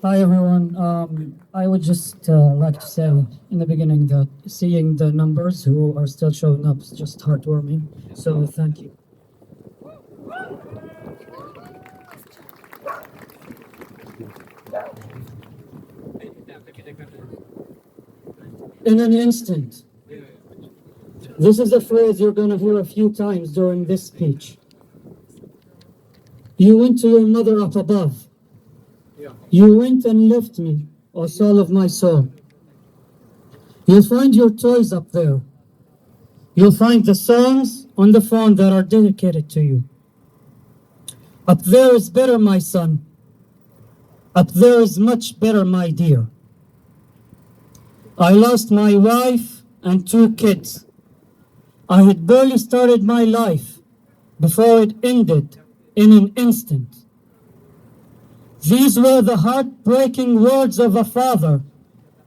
Hi everyone. I would just like to say in the beginning that seeing the numbers who are still showing up is just heartwarming. So thank you. In an instant. This is a phrase you're going to hear a few times during this speech. You went to your mother up above. You went and left me, O soul of my soul. You'll find your toys up there. You'll find the songs on the phone that are dedicated to you. Up there is better, my son. Up there is much better, my dear. I lost my wife and 2 kids. I had barely started my life before it ended in an instant. These were the heartbreaking words of a father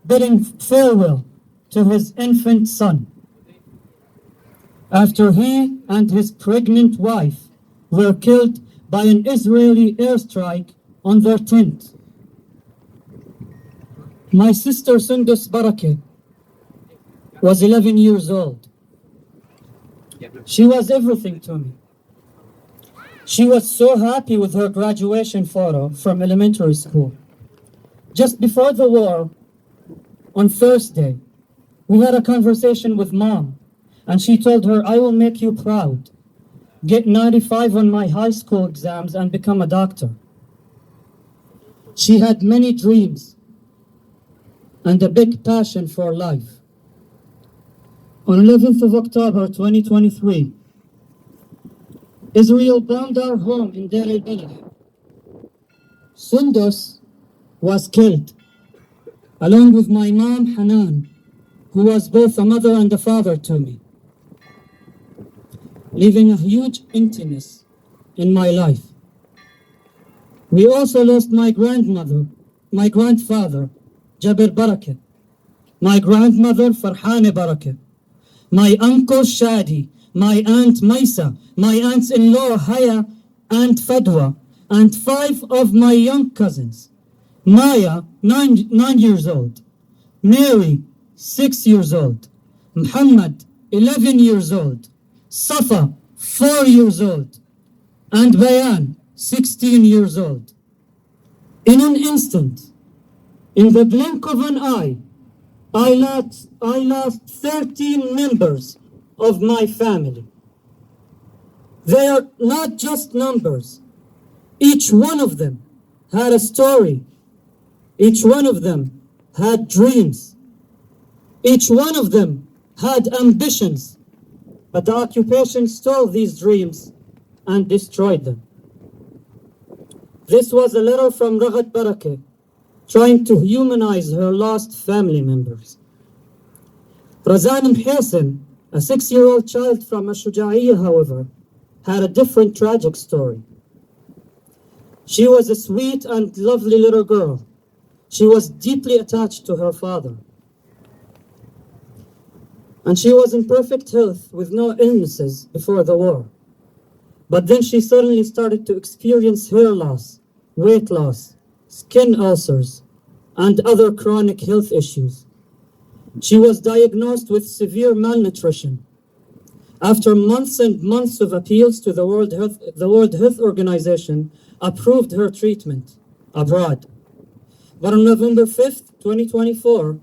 bidding farewell to his infant son, after he and his pregnant wife were killed by an Israeli airstrike on their tent. My sister Sundus Barakeh was 11 years old. She was everything to me. She was so happy with her graduation photo from elementary school. Just before the war, on Thursday, we had a conversation with mom, and she told her, I will make you proud. Get 95 on my high school exams and become a doctor. She had many dreams and a big passion for life. On 11th of October 2023, Israel bombed our home in Deir el-Balah. Sundus was killed, along with my mom, Hanan, who was both a mother and a father to me, leaving a huge emptiness in my life. We also lost my grandfather, Jabir Barakeh, my grandmother, Farhane Barakeh, my uncle Shadi, my aunt Maisa, my aunts-in-law Haya and Fadwa, and 5 of my young cousins. Maya, 9 years old. Mary, 6 years old. Muhammad, 11 years old. Safa, 4 years old. And Bayan, 16 years old. In an instant, in the blink of an eye, I lost 13 members of my family. They are not just numbers. Each one of them had a story. Each one of them had dreams. Each one of them had ambitions. But the occupation stole these dreams and destroyed them. This was a letter from Raghat Barakeh, trying to humanize her lost family members. Razan Mhesen, a 6-year-old child from Ash-Shuja'iyya, however, had a different tragic story. She was a sweet and lovely little girl. She was deeply attached to her father. And she was in perfect health with no illnesses before the war. But then she suddenly started to experience hair loss, weight loss, skin ulcers, and other chronic health issues. She was diagnosed with severe malnutrition. After months and months of appeals to the World Health Organization approved her treatment abroad. But on November 5th, 2024,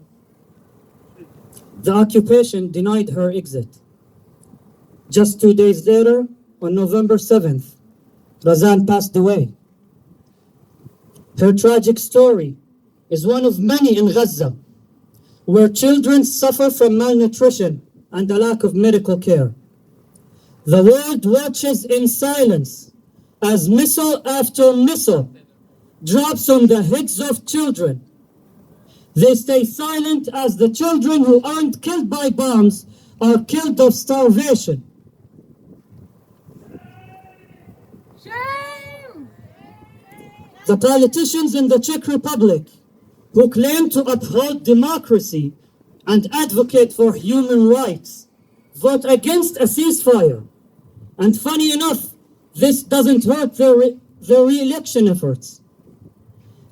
the occupation denied her exit. Just 2 days later, on November 7th, Razan passed away. Her tragic story is one of many in Gaza, where children suffer from malnutrition and a lack of medical care. The world watches in silence as missile after missile drops on the heads of children. They stay silent as the children who aren't killed by bombs are killed of starvation. Shame! The politicians in the Czech Republic who claim to uphold democracy and advocate for human rights vote against a ceasefire. And funny enough, this doesn't hurt their re-election efforts.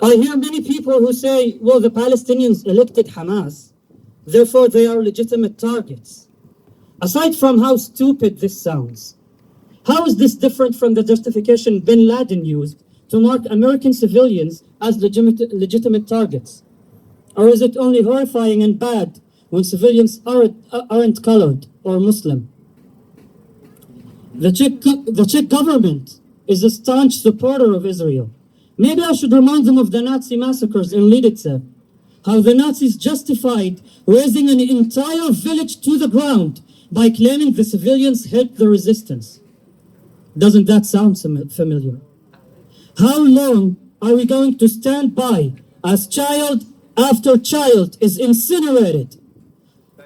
I hear many people who say, well, the Palestinians elected Hamas, therefore they are legitimate targets. Aside from how stupid this sounds, how is this different from the justification bin Laden used to mark American civilians as legitimate targets? Or is it only horrifying and bad when civilians aren't colored or Muslim? The Czech government is a staunch supporter of Israel. Maybe I should remind them of the Nazi massacres in Lidice, how the Nazis justified razing an entire village to the ground by claiming the civilians helped the resistance. Doesn't that sound familiar? How long are we going to stand by as child after child is incinerated?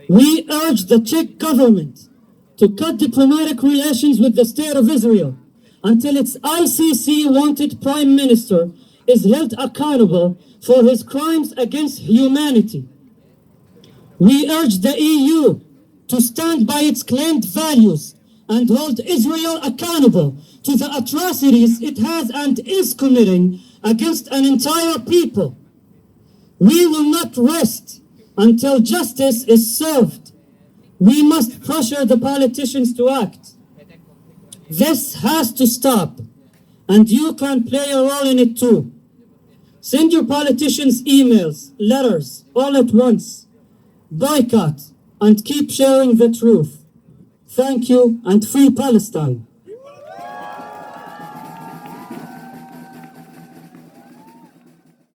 We urge the Czech government to cut diplomatic relations with the State of Israel until its ICC wanted prime minister is held accountable for his crimes against humanity. We urge the EU to stand by its claimed values and hold Israel accountable to the atrocities it has and is committing against an entire people. We will not rest until justice is served. We must pressure the politicians to act. This has to stop, and you can play a role in it too. Send your politicians emails, letters, all at once. Boycott and keep sharing the truth. Thank you, and free Palestine.